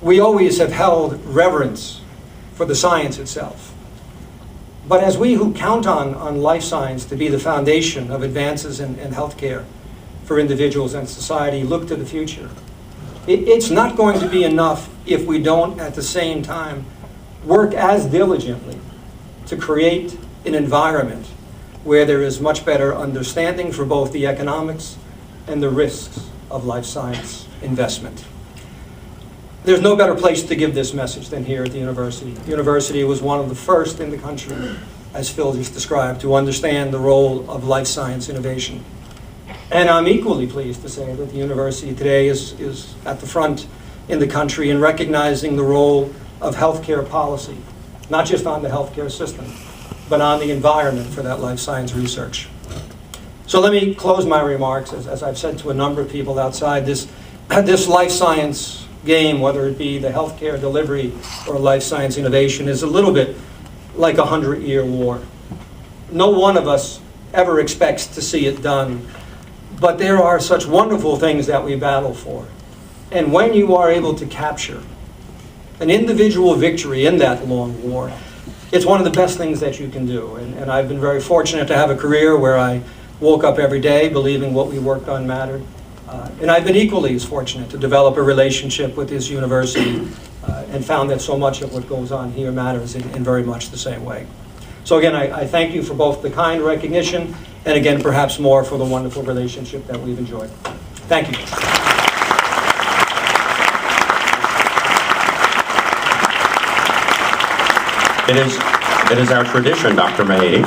we always have held reverence for the science itself. But as we who count on life science to be the foundation of advances in healthcare for individuals and society look to the future, it's not going to be enough if we don't at the same time work as diligently to create an environment where there is much better understanding for both the economics and the risks of life science investment. There's no better place to give this message than here at the university. The university was one of the first in the country, as Phil just described, to understand the role of life science innovation. And I'm equally pleased to say that the university today is at the front in the country in recognizing the role of healthcare policy, not just on the healthcare system, but on the environment for that life science research. So let me close my remarks, as I've said to a number of people outside, this life science game, whether it be the healthcare delivery or life science innovation, is a little bit like a 100-year war. No one of us ever expects to see it done, but there are such wonderful things that we battle for. And when you are able to capture an individual victory in that long war, it's one of the best things that you can do. And I've been very fortunate to have a career where I woke up every day believing what we worked on mattered. And I've been equally as fortunate to develop a relationship with this university and found that so much of what goes on here matters in very much the same way. So again, I thank you for both the kind recognition and again, perhaps more for the wonderful relationship that we've enjoyed. Thank you. It is our tradition, Dr. Mahady,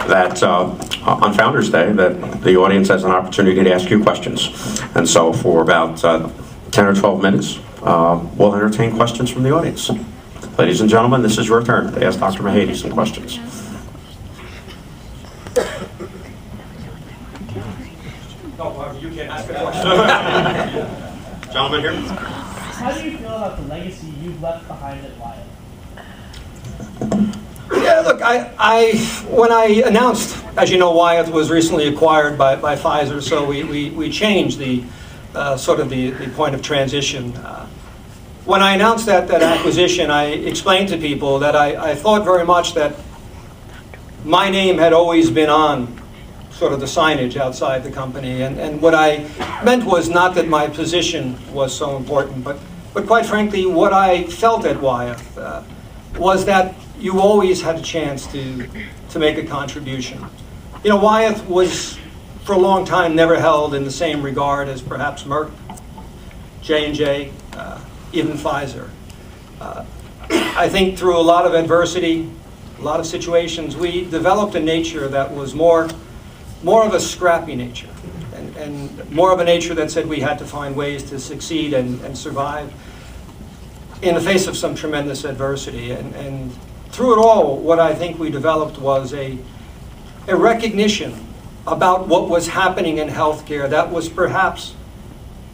that on Founders Day, that the audience has an opportunity to ask you questions. And so for about 10 or 12 minutes, we'll entertain questions from the audience. Ladies and gentlemen, this is your turn to ask Dr. Mahady some questions. You can ask a question. Gentlemen here. How do you feel about the legacy you've left behind at Wyeth? Yeah, look, when I announced, as you know, Wyeth was recently acquired by Pfizer, so we changed the sort of the point of transition. When I announced that acquisition, I explained to people that I thought very much that my name had always been on sort of the signage outside the company, and what I meant was not that my position was so important, but quite frankly, what I felt at Wyeth was that you always had a chance to make a contribution. You know, Wyeth was, for a long time, never held in the same regard as perhaps Merck, J&J, even Pfizer. I think through a lot of adversity, a lot of situations, we developed a nature that was more of a scrappy nature, and more of a nature that said we had to find ways to succeed and survive in the face of some tremendous adversity. And through it all, what I think we developed was a recognition about what was happening in healthcare that was perhaps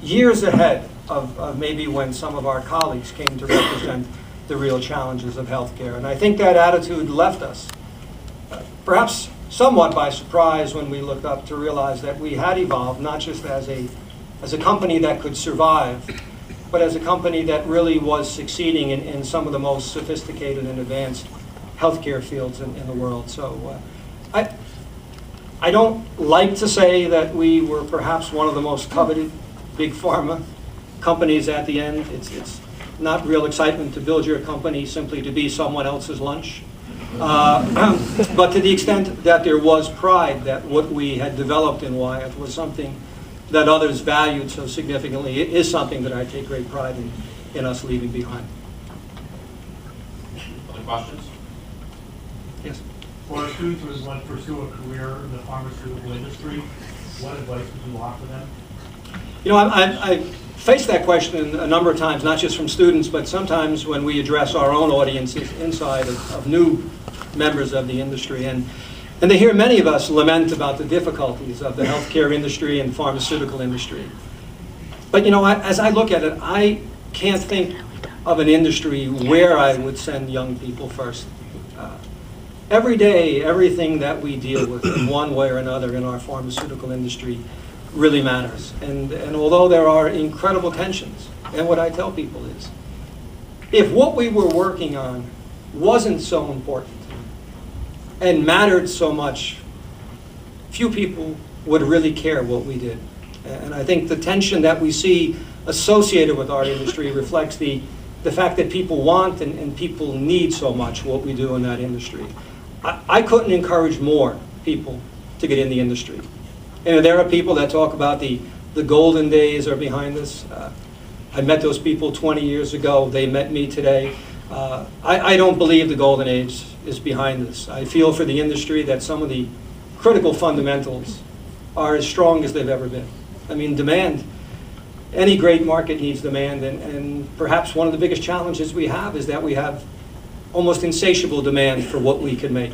years ahead of maybe when some of our colleagues came to represent the real challenges of healthcare. And I think that attitude left us, perhaps somewhat by surprise, when we looked up to realize that we had evolved not just as a company that could survive, but as a company that really was succeeding in some of the most sophisticated and advanced healthcare fields in the world. So I don't like to say that we were perhaps one of the most coveted big pharma companies at the end. It's not real excitement to build your company simply to be someone else's lunch. But to the extent that there was pride that what we had developed in Wyeth was something that others valued so significantly, it is something that I take great pride in us leaving behind. Other questions? Yes. For our students who want to pursue a career in the pharmaceutical industry, what advice would you offer them? You know, I faced that question a number of times, not just from students, but sometimes when we address our own audiences inside of new members of the industry. And they hear many of us lament about the difficulties of the healthcare industry and pharmaceutical industry. But you know, as I look at it, I can't think of an industry where I would send young people first. Every day, everything that we deal with in one way or another in our pharmaceutical industry really matters. And although there are incredible tensions, and what I tell people is, if what we were working on wasn't so important and mattered so much, few people would really care what we did. And I think the tension that we see associated with our industry reflects the fact that people want and people need so much what we do in that industry. I couldn't encourage more people to get in the industry. And there are people that talk about the golden days are behind us. I met those people 20 years ago. They met me today. I don't believe the golden age is behind us. I feel for the industry that some of the critical fundamentals are as strong as they've ever been. I mean, demand. Any great market needs demand, and perhaps one of the biggest challenges we have is that we have almost insatiable demand for what we can make.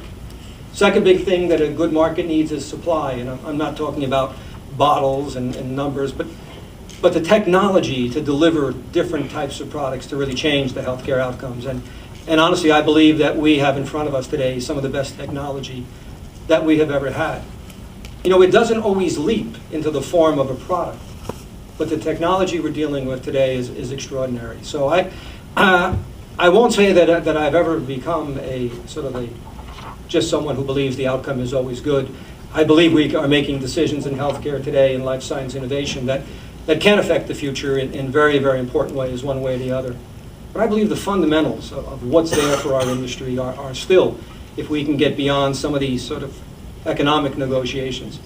Second big thing that a good market needs is supply, and I'm not talking about bottles and numbers, but the technology to deliver different types of products to really change the healthcare outcomes. And honestly, I believe that we have in front of us today some of the best technology that we have ever had. You know, it doesn't always leap into the form of a product, but the technology we're dealing with today is extraordinary. So I won't say that I've ever become just someone who believes the outcome is always good. I believe we are making decisions in healthcare today in life science innovation that can affect the future in very, very important ways, one way or the other. But I believe the fundamentals of what's there for our industry are still, if we can get beyond some of these sort of economic negotiations,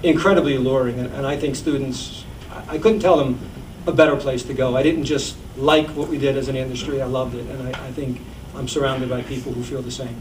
incredibly alluring. And I think students, I couldn't tell them a better place to go. I didn't just like what we did as an industry, I loved it. And I think I'm surrounded by people who feel the same.